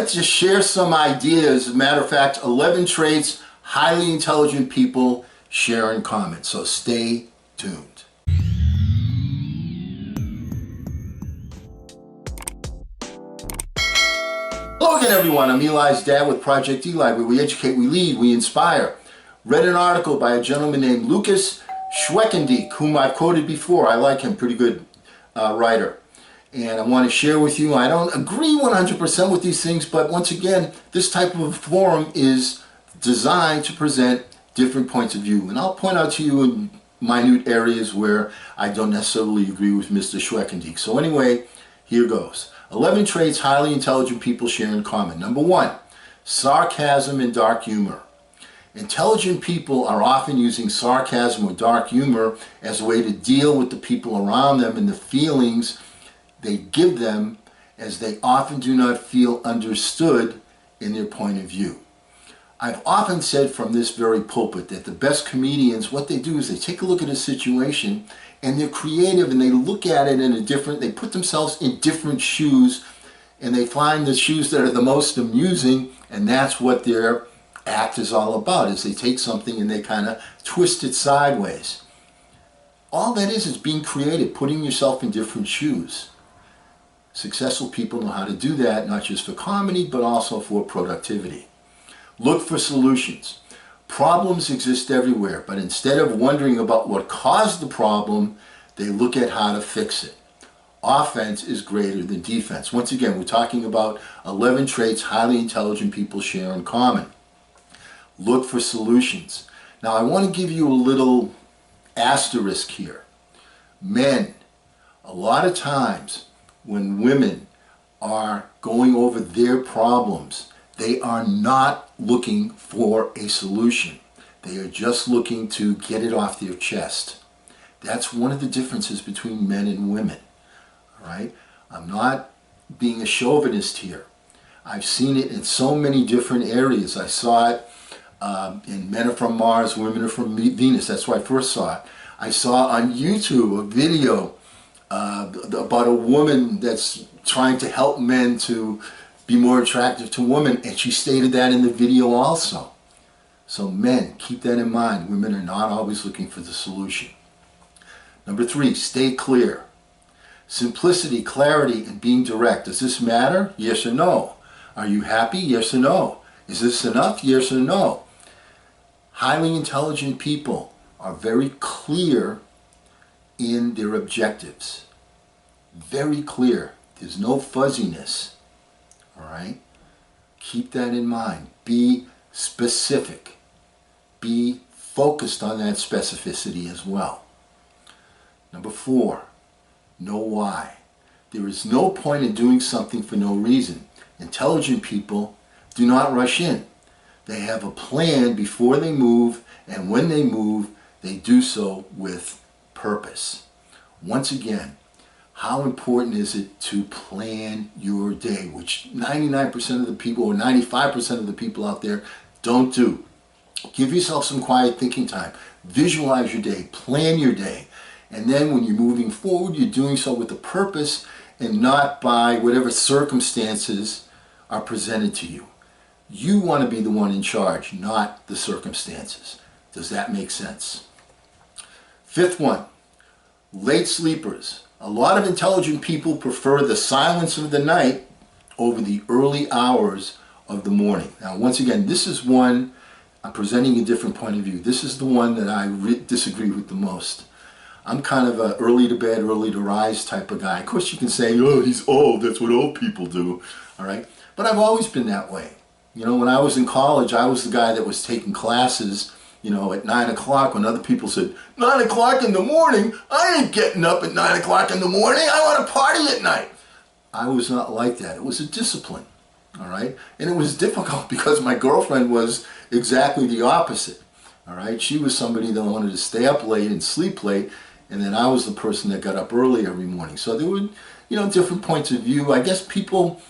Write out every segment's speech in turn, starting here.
let's just share some ideas. As a matter of fact, 11 traits highly intelligent people share in common. So stay tuned. Hello again, everyone. I'm Eli's dad with Project Eli, where we educate, we lead, we inspire. Read an article by a gentleman named Lucas Schweckendieck, whom I've quoted before. I like him, pretty good writer. And I want to share with you, I don't agree 100% with these things, but once again, this type of a forum is designed to present different points of view. And I'll point out to you in minute areas where I don't necessarily agree with Mr. Schweckendieck. So anyway, here goes. 11 traits highly intelligent people share in common. Number 1, sarcasm and dark humor. Intelligent people are often using sarcasm or dark humor as a way to deal with the people around them and the feelings they give them, as they often do not feel understood in their point of view. I've often said from this very pulpit that the best comedians, what they do is they take a look at a situation and they're creative and they look at it in a different, they put themselves in different shoes and they find the shoes that are the most amusing, and that's what their act is all about, is they take something and they kind of twist it sideways. All that is being creative, putting yourself in different shoes. Successful people know how to do that, not just for comedy, but also for productivity. Look for solutions. Problems exist everywhere, but instead of wondering about what caused the problem, they look at how to fix it. Offense is greater than defense. Once again, we're talking about 11 traits highly intelligent people share in common. Look for solutions. Now, I want to give you a little asterisk here. Men, a lot of times when women are going over their problems, they are not looking for a solution. They are just looking to get it off their chest. That's one of the differences between men and women. All right? I'm not being a chauvinist here. I've seen it in so many different areas. I saw it in Men Are From Mars, Women Are From Venus. That's where I first saw it. I saw on YouTube a video about a woman that's trying to help men to be more attractive to women, and she stated that in the video also. So men, keep that in mind. Women are not always looking for the solution. Number 3, stay clear. Simplicity, clarity, and being direct. Does this matter? Yes or no? Are you happy? Yes or no? Is this enough? Yes or no? Highly intelligent people are very clear in their objectives. Very clear. There's no fuzziness. All right? Keep that in mind. Be specific. Be focused on that specificity as well. Number 4, know why. There is no point in doing something for no reason. Intelligent people do not rush in. They have a plan before they move, and when they move, they do so with purpose. Once again, how important is it to plan your day, which 99% of the people or 95% of the people out there don't do. Give yourself some quiet thinking time. Visualize your day. Plan your day. And then when you're moving forward, you're doing so with a purpose and not by whatever circumstances are presented to you. You want to be the one in charge, not the circumstances. Does that make sense? 5th one, late sleepers. A lot of intelligent people prefer the silence of the night over the early hours of the morning. Now, once again, this is one, I'm presenting a different point of view. This is the one that I disagree with the most. I'm kind of a early to bed, early to rise type of guy. Of course, you can say, oh, he's old. That's what old people do. All right. But I've always been that way. You know, when I was in college, I was the guy that was taking classes, you know, at 9 o'clock when other people said, 9 o'clock in the morning? I ain't getting up at 9 o'clock in the morning. I want to party at night. I was not like that. It was a discipline. All right. And it was difficult because my girlfriend was exactly the opposite. All right. She was somebody that wanted to stay up late and sleep late. And then I was the person that got up early every morning. So there were, you know, different points of view. I guess people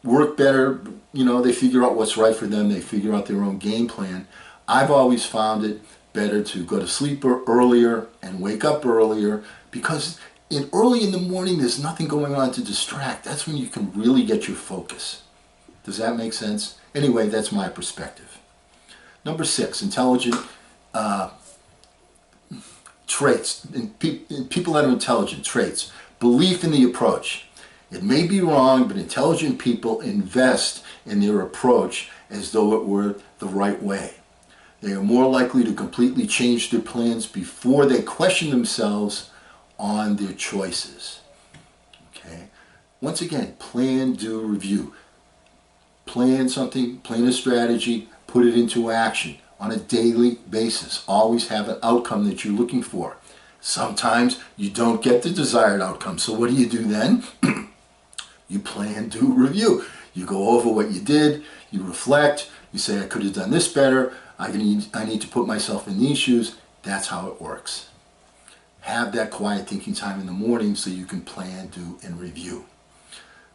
work better, you know, they figure out what's right for them. They figure out their own game plan. I've always found it better to go to sleep earlier and wake up earlier, because early in the morning there's nothing going on to distract. That's when you can really get your focus. Does that make sense? Anyway, that's my perspective. Number 6, intelligent traits. In people that are intelligent, traits. Belief in the approach. It may be wrong, but intelligent people invest in their approach as though it were the right way. They are more likely to completely change their plans before they question themselves on their choices. Okay? Once again, plan, do, review. Plan something, plan a strategy, put it into action on a daily basis. Always have an outcome that you're looking for. Sometimes you don't get the desired outcome, so what do you do then? You plan, do, review. You go over what you did, you reflect, you say, I could have done this better, I need to put myself in these shoes. That's how it works. Have that quiet thinking time in the morning so you can plan, do, and review.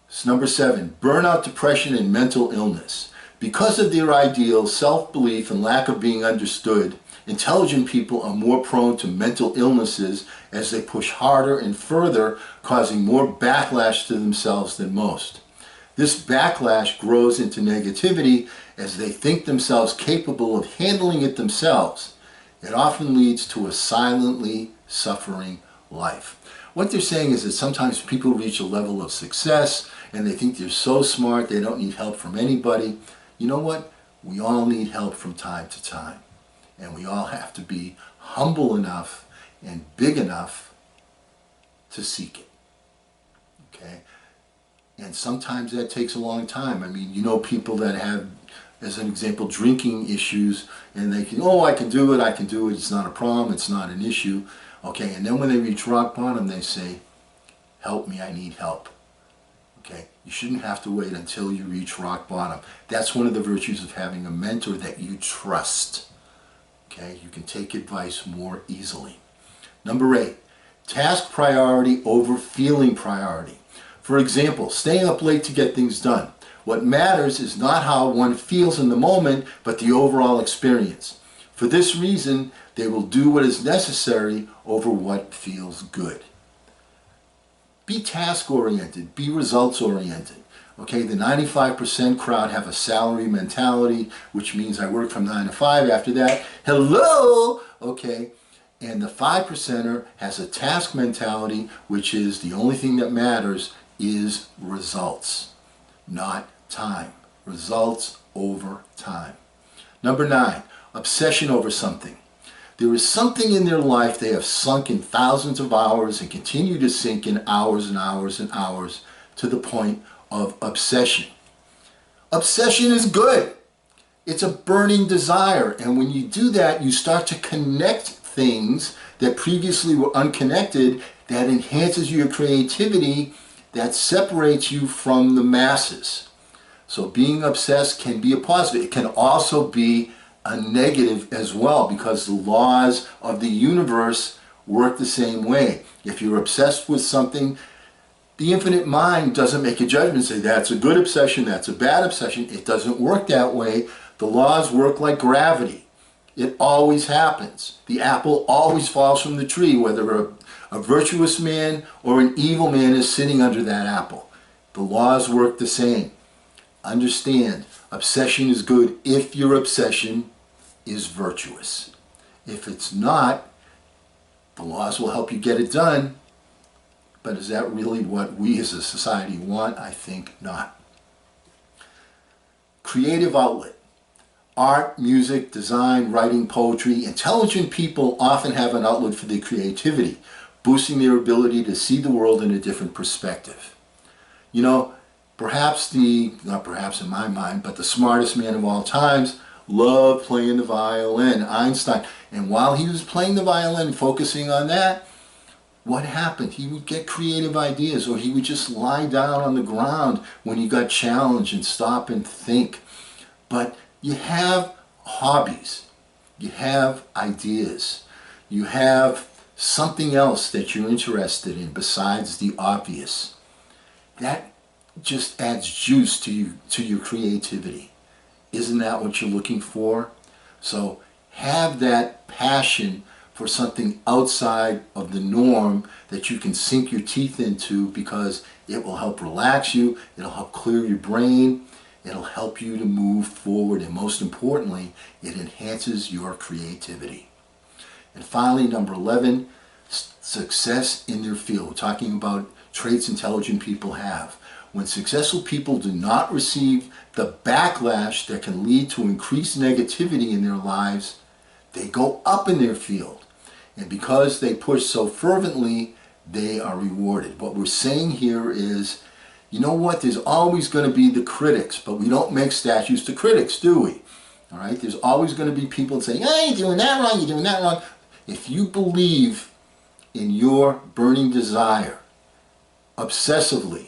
So number 7, burnout, depression, and mental illness. Because of their ideals, self-belief, and lack of being understood, intelligent people are more prone to mental illnesses as they push harder and further, causing more backlash to themselves than most. This backlash grows into negativity as they think themselves capable of handling it themselves. It often leads to a silently suffering life. What they're saying is that sometimes people reach a level of success and they think they're so smart they don't need help from anybody. You know what? We all need help from time to time. And we all have to be humble enough and big enough to seek it. Okay? And sometimes that takes a long time. I mean, you know people that have, as an example, drinking issues, and they can, I can do it, it's not a problem, it's not an issue. Okay, and then when they reach rock bottom, they say, help me, I need help. Okay, you shouldn't have to wait until you reach rock bottom. That's one of the virtues of having a mentor that you trust. Okay, you can take advice more easily. Number 8, task priority over feeling priority. For example, staying up late to get things done. What matters is not how one feels in the moment, but the overall experience. For this reason, they will do what is necessary over what feels good. Be task-oriented, be results-oriented. Okay, the 95% crowd have a salary mentality, which means I work from 9 to 5. After that, hello! Okay, and the 5%er has a task mentality, which is the only thing that matters is results, not time. Results over time. Number 9, obsession over something. There is something in their life they have sunk in thousands of hours and continue to sink in hours and hours and hours to the point of obsession. Obsession is good. It's a burning desire, and when you do that, you start to connect things that previously were unconnected, that enhances your creativity, that separates you from the masses. So being obsessed can be a positive. It can also be a negative as well, because the laws of the universe work the same way. If you're obsessed with something, the infinite mind doesn't make a judgment and say that's a good obsession, that's a bad obsession. It doesn't work that way. The laws work like gravity. It always happens. The apple always falls from the tree, whether a virtuous man or an evil man is sitting under that apple. The laws work the same. Understand, obsession is good if your obsession is virtuous. If it's not, the laws will help you get it done, but is that really what we as a society want? I think not. Creative outlet. Art, music, design, writing, poetry. Intelligent people often have an outlet for their creativity, boosting their ability to see the world in a different perspective. You know, not perhaps in my mind, but the smartest man of all times loved playing the violin, Einstein. And while he was playing the violin, focusing on that, what happened? He would get creative ideas, or he would just lie down on the ground when he got challenged and stop and think. But you have hobbies, you have ideas, you have something else that you're interested in besides the obvious. That just adds juice to your creativity. Isn't that what you're looking for? So have that passion for something outside of the norm that you can sink your teeth into, because it will help relax you, it'll help clear your brain, It'll help you to move forward, and most importantly, it enhances your creativity. And finally, number 11, success in their field. We're talking about traits intelligent people have. When successful people do not receive the backlash that can lead to increased negativity in their lives, they go up in their field. And because they push so fervently, they are rewarded. What we're saying here is, you know what, there's always going to be the critics, but we don't make statues to critics, do we? All right, there's always going to be people saying, hey, you're doing that wrong, you're doing that wrong. If you believe in your burning desire obsessively,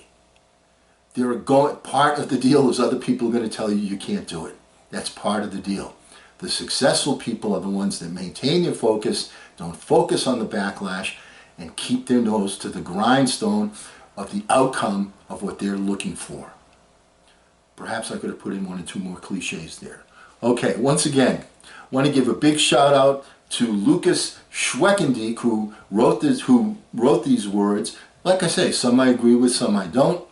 part of the deal is other people are going to tell you you can't do it. That's part of the deal. The successful people are the ones that maintain their focus, don't focus on the backlash, and keep their nose to the grindstone of the outcome of what they're looking for. Perhaps I could have put in 1 or 2 more cliches there. Okay, once again, I want to give a big shout out to Lucas Schweckendieck, who wrote these words. Like I say, some I agree with, some I don't.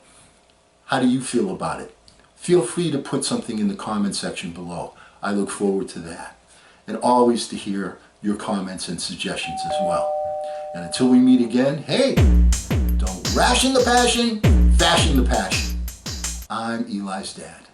How do you feel about it? Feel free to put something in the comment section below. I look forward to that. And always to hear your comments and suggestions as well. And until we meet again, hey, don't ration the passion, fashion the passion. I'm Eli's dad.